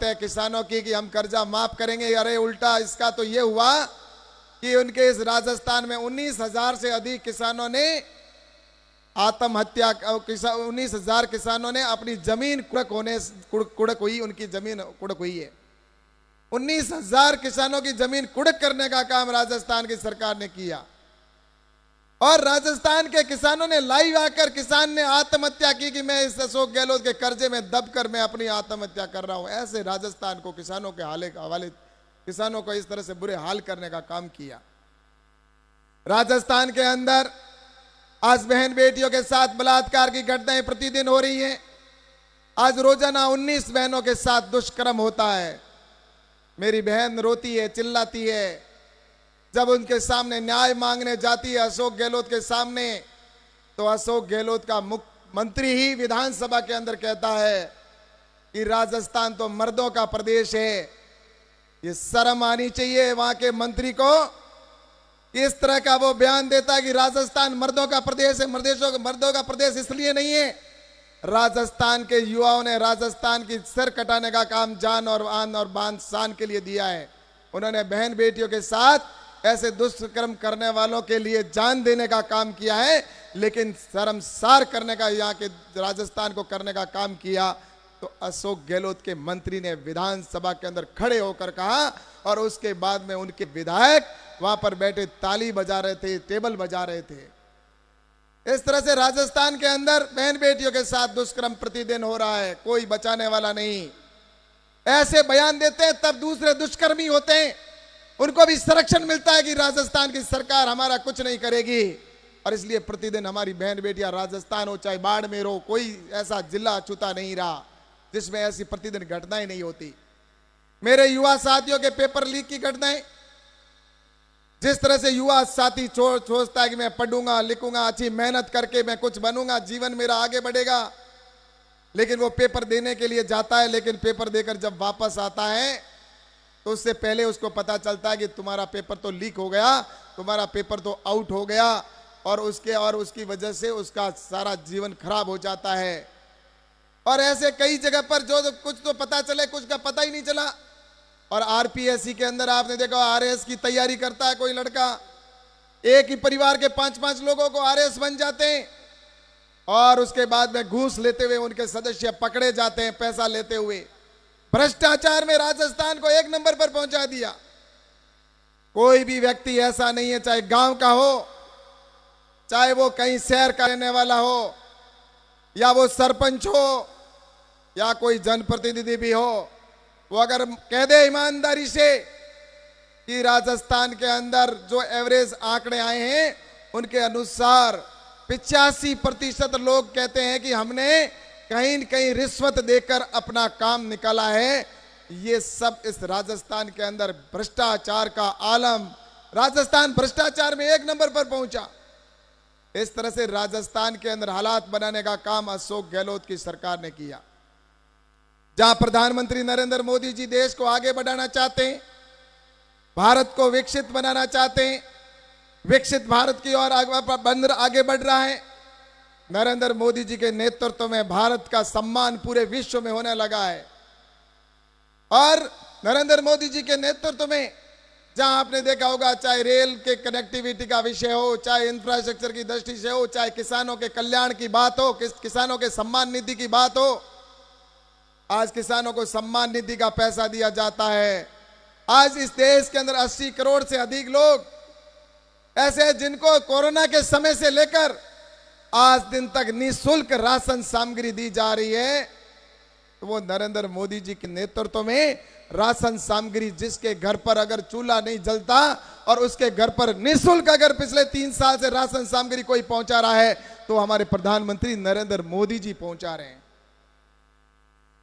है किसानों की कि हम कर्जा माफ करेंगे। अरे उल्टा इसका तो ये हुआ कि उनके इस राजस्थान में 19,000 से अधिक किसानों ने आत्महत्या, 19,000 किसानों ने अपनी जमीन कुड़क हुई, उनकी जमीन कुड़क हुई है। 19,000 किसानों की जमीन कुड़क करने का काम राजस्थान की सरकार ने किया और राजस्थान के किसानों ने लाइव आकर किसान ने आत्महत्या की कि मैं इस अशोक गहलोत के कर्जे में दबकर मैं अपनी आत्महत्या कर रहा हूं। ऐसे राजस्थान को किसानों के हवाले किसानों को इस तरह से बुरे हाल करने का काम किया। राजस्थान के अंदर आज बहन बेटियों के साथ बलात्कार की घटनाएं प्रतिदिन हो रही हैं। आज रोजाना 19 बहनों के साथ दुष्कर्म होता है। मेरी बहन रोती है, चिल्लाती है। जब उनके सामने न्याय मांगने जाती है अशोक गहलोत के सामने, तो अशोक गहलोत का मुख्यमंत्री ही विधानसभा के अंदर कहता है कि राजस्थान तो मर्दों का प्रदेश है। ये शर्म आनी चाहिए वहां के मंत्री को, इस तरह का वो बयान देता है कि राजस्थान मर्दों का प्रदेश है। मर्दों का प्रदेश इसलिए नहीं है, राजस्थान के युवाओं ने राजस्थान की सर कटाने का काम जान और आन और बान शान के लिए दिया है। उन्होंने बहन बेटियों के साथ ऐसे दुष्कर्म करने वालों के लिए जान देने का काम किया है, लेकिन शर्मसार करने का यहाँ के राजस्थान को करने का काम किया तो अशोक गहलोत के मंत्री ने विधानसभा के अंदर खड़े होकर कहा और उसके बाद में उनके विधायक वहां पर बैठे ताली बजा रहे थे, टेबल बजा रहे थे। इस तरह से राजस्थान के अंदर बहन बेटियों के साथ दुष्कर्म प्रतिदिन हो रहा है, कोई बचाने वाला नहीं। ऐसे बयान देते हैं तब दूसरे दुष्कर्मी होते हैं, उनको भी संरक्षण मिलता है कि राजस्थान की सरकार हमारा कुछ नहीं करेगी। और इसलिए प्रतिदिन हमारी बहन बेटियां राजस्थान हो चाहे बाड़मेर हो, कोई ऐसा जिला अछूता नहीं रहा जिसमें ऐसी प्रतिदिन घटनाएं नहीं होती। मेरे युवा साथियों के पेपर लीक की घटनाएं, जिस तरह से युवा साथी सोचता है कि मैं पढ़ूंगा लिखूंगा, अच्छी मेहनत करके मैं कुछ बनूंगा, जीवन मेरा आगे बढ़ेगा, लेकिन वो पेपर देने के लिए जाता है, लेकिन पेपर देकर जब वापस आता है तो उससे पहले उसको पता चलता है कि तुम्हारा पेपर तो लीक हो गया, तुम्हारा पेपर तो आउट हो गया और उसकी वजह से उसका सारा जीवन खराब हो जाता है। और ऐसे कई जगह पर जो कुछ तो पता चले, कुछ का पता ही नहीं चला। और आरपीएससी के अंदर आपने देखा आरएस की तैयारी करता है कोई लड़का, एक ही परिवार के 5-5 लोगों को आरएस बन जाते हैं और उसके बाद में घूस लेते हुए उनके सदस्य पकड़े जाते हैं पैसा लेते हुए। भ्रष्टाचार में राजस्थान को 1 नंबर पर पहुंचा दिया। कोई भी व्यक्ति ऐसा नहीं है, चाहे गांव का हो, चाहे वो कहीं शहर का रहने वाला हो, या वो सरपंच हो या कोई जनप्रतिनिधि भी हो, वो अगर कह दे ईमानदारी से कि राजस्थान के अंदर जो एवरेज आंकड़े आए हैं उनके अनुसार 85% लोग कहते हैं कि हमने कहीं न कहीं रिश्वत देकर अपना काम निकाला है। ये सब इस राजस्थान के अंदर भ्रष्टाचार का आलम, राजस्थान भ्रष्टाचार में 1 नंबर पर पहुंचा। इस तरह से राजस्थान के अंदर हालात बनाने का काम अशोक गहलोत की सरकार ने किया। जहां प्रधानमंत्री नरेंद्र मोदी जी देश को आगे बढ़ाना चाहते हैं, भारत को विकसित बनाना चाहते हैं, विकसित भारत की ओर आगे बढ़ रहा है। नरेंद्र मोदी जी के नेतृत्व में भारत का सम्मान पूरे विश्व में होने लगा है। और नरेंद्र मोदी जी के नेतृत्व में जहां आपने देखा होगा, चाहे रेल के कनेक्टिविटी का विषय हो, चाहे इंफ्रास्ट्रक्चर की दृष्टि से हो, चाहे किसानों के कल्याण की बात हो, किसानों के सम्मान निधि की बात हो, आज किसानों को सम्मान निधि का पैसा दिया जाता है। आज इस देश के अंदर 80 करोड़ से अधिक लोग ऐसे हैं जिनको कोरोना के समय से लेकर आज दिन तक निःशुल्क राशन सामग्री दी जा रही है। तो वो नरेंद्र मोदी जी के नेतृत्व में राशन सामग्री, जिसके घर पर अगर चूल्हा नहीं जलता और उसके घर पर निःशुल्क अगर पिछले 3 साल से राशन सामग्री कोई पहुंचा रहा है तो हमारे प्रधानमंत्री नरेंद्र मोदी जी पहुंचा रहे हैं।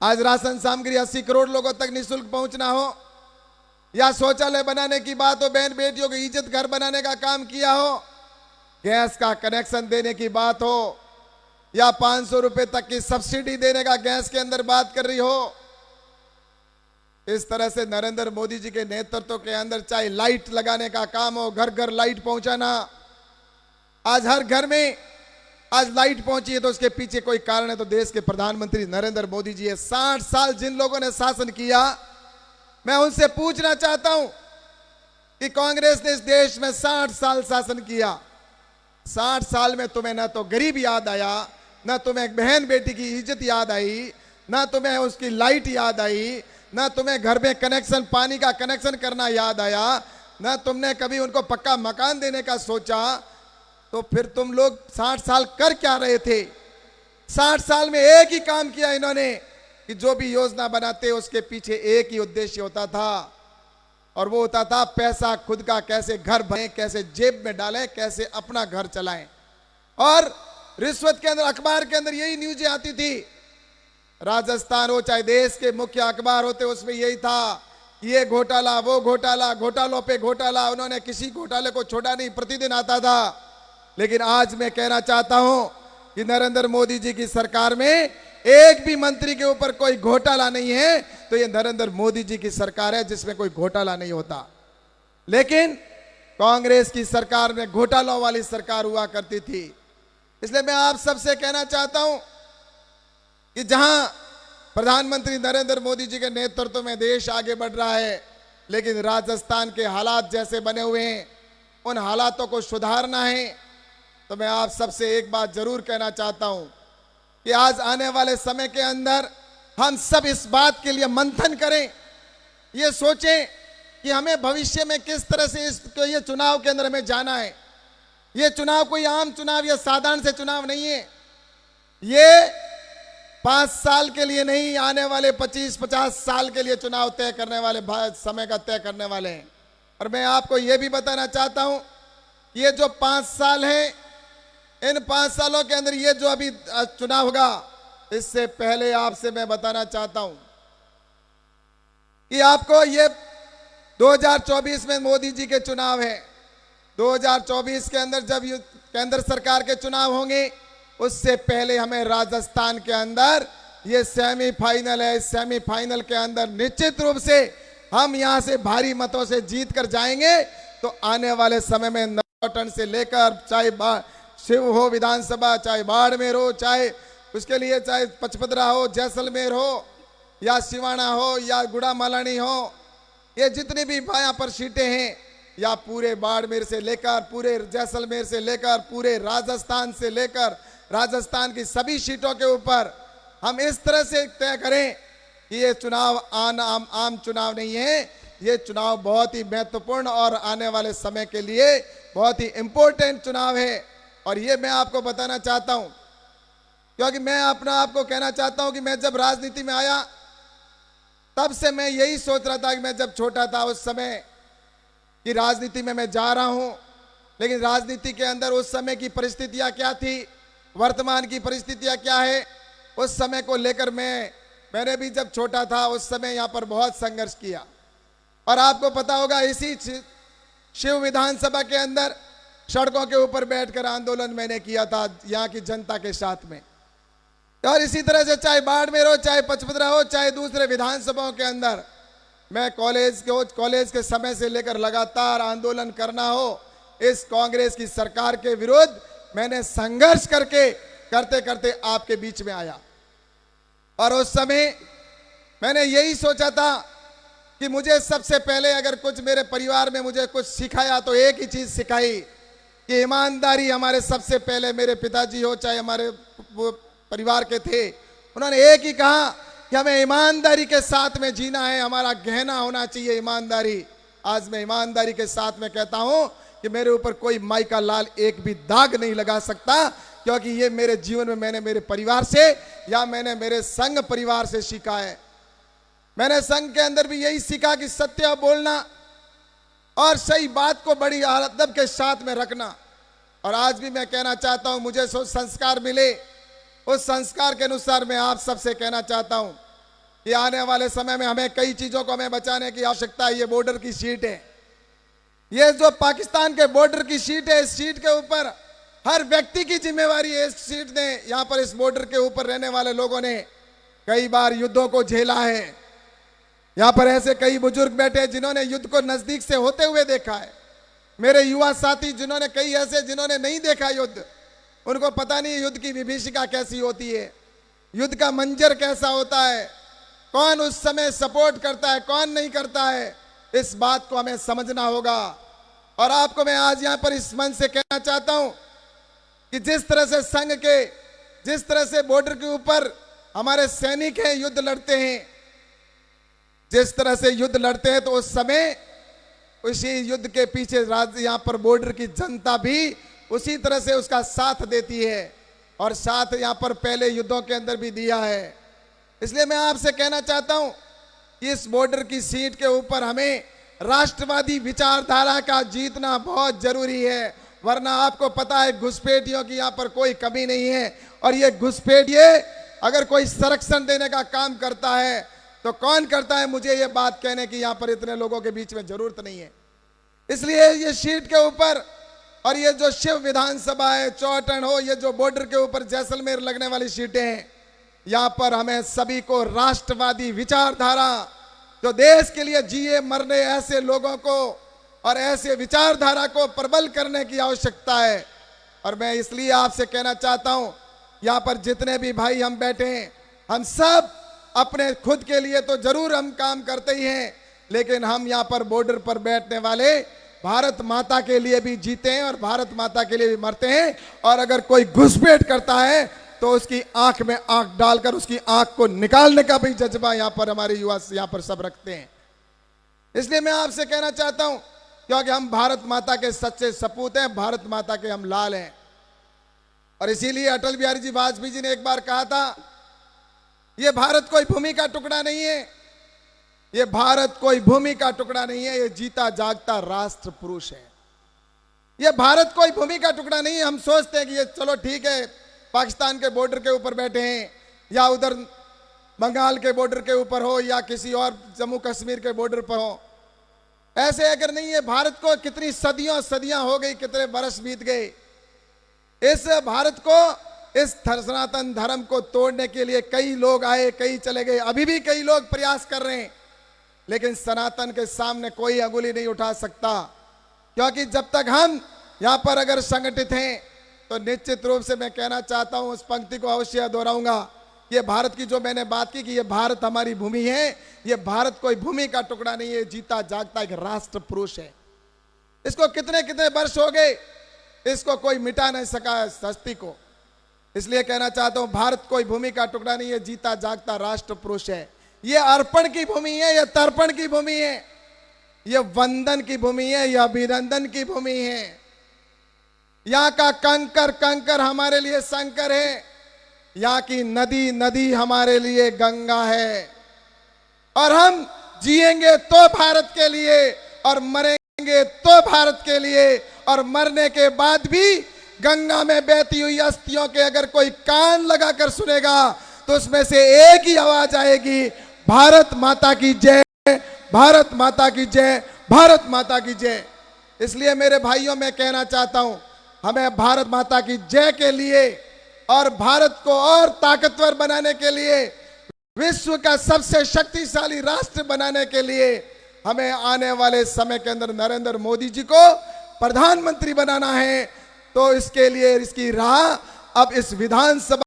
आज राशन सामग्री 80 करोड़ लोगों तक निःशुल्क पहुंचना हो, या शौचालय बनाने की बात हो, बहन बेटियों की इज्जत घर बनाने का काम किया हो, गैस का कनेक्शन देने की बात हो, या 500 रुपए तक की सब्सिडी देने का गैस के अंदर बात कर रही हो, इस तरह से नरेंद्र मोदी जी के नेतृत्व के अंदर चाहे लाइट लगाने का काम हो, घर घर लाइट पहुंचाना, आज हर घर में आज लाइट पहुंची है तो उसके पीछे कोई कारण है, तो देश के प्रधानमंत्री नरेंद्र मोदी जी है। 60 साल जिन लोगों ने शासन किया, मैं उनसे पूछना चाहता हूं कि कांग्रेस ने इस देश में 60 साल शासन किया, 60 साल में तुम्हें ना तो गरीब याद आया, ना तुम्हें एक बहन बेटी की इज्जत याद आई, ना तुम्हें उसकी लाइट याद आई, ना तुम्हें घर में कनेक्शन, पानी का कनेक्शन करना याद आया, ना तुमने कभी उनको पक्का मकान देने का सोचा। तो फिर तुम लोग 60 साल कर क्या रहे थे? 60 साल में एक ही काम किया इन्होंने कि जो भी योजना बनाते उसके पीछे एक ही उद्देश्य होता था, और वो होता था पैसा खुद का कैसे घर भरें, कैसे जेब में डालें, कैसे अपना घर चलाएं। और रिश्वत के अंदर, अखबार के अंदर यही न्यूज़ें आती थी। राजस्थान हो चाहे देश के मुख्य अखबार होते, उसमें यही था, ये घोटाला, वो घोटाला, घोटालों पे घोटाला। उन्होंने किसी घोटाले को छोड़ा नहीं, प्रतिदिन आता था। लेकिन आज मैं कहना चाहता हूं कि नरेंद्र मोदी जी की सरकार में एक भी मंत्री के ऊपर कोई घोटाला नहीं है, तो ये नरेंद्र मोदी जी की सरकार है जिसमें कोई घोटाला नहीं होता। लेकिन कांग्रेस की सरकार में घोटालों वाली सरकार हुआ करती थी। इसलिए मैं आप सबसे कहना चाहता हूं कि जहां प्रधानमंत्री नरेंद्र मोदी जी के नेतृत्व में देश आगे बढ़ रहा है, लेकिन राजस्थान के हालात जैसे बने हुए हैं, उन हालातों को सुधारना है। तो मैं आप सबसे एक बात जरूर कहना चाहता हूं कि आज आने वाले समय के अंदर हम सब इस बात के लिए मंथन करें, ये सोचें कि हमें भविष्य में किस तरह से ये चुनाव के अंदर हमें जाना है। ये चुनाव कोई आम चुनाव या साधारण से चुनाव नहीं है। ये 5 साल के लिए नहीं, आने वाले 25-50 साल के लिए चुनाव तय करने वाले, समय का तय करने वाले हैं। और मैं आपको यह भी बताना चाहता हूं, ये जो 5 साल हैं, इन 5 सालों के अंदर ये जो अभी चुनाव होगा, इससे पहले आपसे मैं बताना चाहता हूं कि आपको ये 2024 में मोदी जी के चुनाव है। 2024 के अंदर जब केंद्र सरकार के चुनाव होंगे, उससे पहले हमें राजस्थान के अंदर ये सेमीफाइनल है। इस सेमीफाइनल के अंदर निश्चित रूप से हम यहां से भारी मतों से जीत कर जाएंगे। तो आने वाले समय में नौटन से लेकर, चाहे शिव हो विधानसभा, चाहे बाड़मेर हो, चाहे उसके लिए चाहे पचपदरा हो, जैसलमेर हो, या सिवाना हो, या गुड़ामालानी हो, ये जितनी भी यहाँ पर सीटें हैं, या पूरे बाड़मेर से लेकर, पूरे जैसलमेर से लेकर, पूरे राजस्थान से लेकर, राजस्थान की सभी सीटों के ऊपर हम इस तरह से तय करें कि ये चुनाव आम चुनाव नहीं है। ये चुनाव बहुत ही महत्वपूर्ण और आने वाले समय के लिए बहुत ही इंपॉर्टेंट चुनाव है। और ये मैं आपको बताना चाहता हूं, क्योंकि मैं अपना आपको कहना चाहता हूं कि मैं जब राजनीति में आया, तब से मैं यही सोच रहा था कि मैं जब छोटा था उस समय कि राजनीति में मैं जा रहा हूं। लेकिन राजनीति के अंदर उस समय की परिस्थितियां क्या थी, वर्तमान की परिस्थितियां क्या है, उस समय को लेकर मैंने भी जब छोटा था उस समय यहां पर बहुत संघर्ष किया। और आपको पता होगा, इसी शिव विधानसभा के अंदर सड़कों के ऊपर बैठकर आंदोलन मैंने किया था यहां की जनता के साथ में। और इसी तरह से चाहे बाड़मेर हो, चाहे पचपदरा हो, चाहे दूसरे विधानसभाओं के अंदर मैं कॉलेज के समय से लेकर लगातार आंदोलन करना हो, इस कांग्रेस की सरकार के विरुद्ध मैंने संघर्ष करते करते आपके बीच में आया। और उस समय मैंने यही सोचा था कि मुझे सबसे पहले अगर कुछ मेरे परिवार में मुझे कुछ सिखाया तो एक ही चीज सिखाई कि ईमानदारी हमारे सबसे पहले, मेरे पिताजी हो चाहे हमारे वो परिवार के थे, उन्होंने एक ही कहा कि हमें ईमानदारी के साथ में जीना है, हमारा गहना होना चाहिए ईमानदारी। आज मैं ईमानदारी के साथ में कहता हूं कि मेरे ऊपर कोई माई का लाल एक भी दाग नहीं लगा सकता, क्योंकि ये मेरे जीवन में मैंने मेरे परिवार से या मैंने मेरे संघ परिवार से सीखा है। मैंने संघ के अंदर भी यही सीखा कि सत्य बोलना और सही बात को बड़ी अदब के साथ में रखना। और आज भी मैं कहना चाहता हूं, मुझे संस्कार मिले, उस संस्कार के अनुसार मैं आप सबसे कहना चाहता हूं कि आने वाले समय में हमें कई चीजों को हमें बचाने की आवश्यकता है। ये बॉर्डर की सीट है, ये जो पाकिस्तान के बॉर्डर की सीट है, इस सीट के ऊपर हर व्यक्ति की जिम्मेवारी है। इस सीट ने, यहां पर इस बॉर्डर के ऊपर रहने वाले लोगों ने कई बार युद्धों को झेला है। यहां पर ऐसे कई बुजुर्ग बैठे जिन्होंने युद्ध को नजदीक से होते हुए देखा है। मेरे युवा साथी जिन्होंने, कई ऐसे जिन्होंने नहीं देखा युद्ध, उनको पता नहीं युद्ध की विभीषिका कैसी होती है, युद्ध का मंजर कैसा होता है, कौन उस समय सपोर्ट करता है, कौन नहीं करता है। इस बात को हमें समझना होगा। और आपको मैं आज यहां पर इस मंच से कहना चाहता हूं कि जिस तरह से संघ के, जिस तरह से बॉर्डर के ऊपर हमारे सैनिक हैं, युद्ध लड़ते हैं, जिस तरह से युद्ध लड़ते हैं, तो उस समय उसी युद्ध के पीछे यहां पर बॉर्डर की जनता भी उसी तरह से उसका साथ देती है, और साथ यहां पर पहले युद्धों के अंदर भी दिया है। इसलिए मैं आपसे कहना चाहता हूं कि इस बॉर्डर की सीट के ऊपर हमें राष्ट्रवादी विचारधारा का जीतना बहुत जरूरी है, वरना आपको पता है घुसपैठियों की यहां पर कोई कमी नहीं है। और ये घुसपैठिए अगर कोई संरक्षण देने का काम करता है तो कौन करता है, मुझे ये बात कहने की यहां पर इतने लोगों के बीच में जरूरत नहीं है। इसलिए ये सीट के ऊपर, और ये जो शिव विधानसभा है, चौटन हो, ये जो बॉर्डर के ऊपर जैसलमेर लगने वाली सीटें हैं, यहां पर हमें सभी को राष्ट्रवादी विचारधारा, जो देश के लिए जिए मरने ऐसे लोगों को और ऐसे विचारधारा को प्रबल करने की आवश्यकता है। और मैं इसलिए आपसे कहना चाहता हूं, यहां पर जितने भी भाई हम बैठे हैं, हम सब अपने खुद के लिए तो जरूर हम काम करते ही हैं, लेकिन हम यहां पर बॉर्डर पर बैठने वाले भारत माता के लिए भी जीते हैं और भारत माता के लिए भी मरते हैं। और अगर कोई घुसपैठ करता है तो उसकी आंख में आंख डालकर उसकी आंख को निकालने का भी जज्बा यहां पर हमारे युवा यहां पर सब रखते हैं। इसलिए मैं आपसे कहना चाहता हूं, क्योंकि हम भारत माता के सच्चे सपूत हैं, भारत माता के हम लाल हैं। और इसीलिए अटल बिहारी जी वाजपेयी जी ने एक बार कहा था, यह भारत कोई भूमि का टुकड़ा नहीं है, ये भारत कोई भूमि का टुकड़ा नहीं है, ये जीता जागता राष्ट्र पुरुष है। ये भारत कोई भूमि का टुकड़ा नहीं है। हम सोचते हैं कि ये चलो ठीक है, पाकिस्तान के बॉर्डर के ऊपर बैठे हैं, या उधर बंगाल के बॉर्डर के ऊपर हो, या किसी और जम्मू कश्मीर के बॉर्डर पर हो। ऐसे अगर नहीं है, भारत को कितनी सदियों सदियां हो गई, कितने बरस बीत गए। इस भारत को, इस सनातन धर्म को तोड़ने के लिए कई लोग आए, कई चले गए, अभी भी कई लोग प्रयास कर रहे हैं, लेकिन सनातन के सामने कोई अंगुली नहीं उठा सकता। क्योंकि जब तक हम यहां पर अगर संगठित हैं, तो निश्चित रूप से मैं कहना चाहता हूं, उस पंक्ति को अवश्य दोहराऊंगा, ये भारत की जो मैंने बात की कि ये भारत हमारी भूमि है, ये भारत कोई भूमि का टुकड़ा नहीं है, जीता जागता एक राष्ट्र पुरुष है। इसको कितने कितने वर्ष हो गए, इसको कोई मिटा नहीं सका है हस्ती को। इसलिए कहना चाहता हूं, भारत कोई भूमि का टुकड़ा नहीं है, जीता जागता राष्ट्र पुरुष है। ये अर्पण की भूमि है, ये तर्पण की भूमि है, ये वंदन की भूमि है, ये अभिनंदन की भूमि है। यहाँ का कंकर कंकर हमारे लिए शंकर है, यहाँ की नदी नदी हमारे लिए गंगा है। और हम जिएंगे तो भारत के लिए, और मरेंगे तो भारत के लिए, और मरने के बाद भी गंगा में बहती हुई अस्थियों के अगर कोई कान लगाकर सुनेगा तो उसमें से एक ही आवाज आएगी, भारत माता की जय, भारत माता की जय, भारत माता की जय। इसलिए मेरे भाइयों, मैं कहना चाहता हूं, हमें भारत माता की जय के लिए और भारत को और ताकतवर बनाने के लिए, विश्व का सबसे शक्तिशाली राष्ट्र बनाने के लिए हमें आने वाले समय के अंदर नरेंद्र मोदी जी को प्रधानमंत्री बनाना है। तो इसके लिए इसकी राह अब इस विधानसभा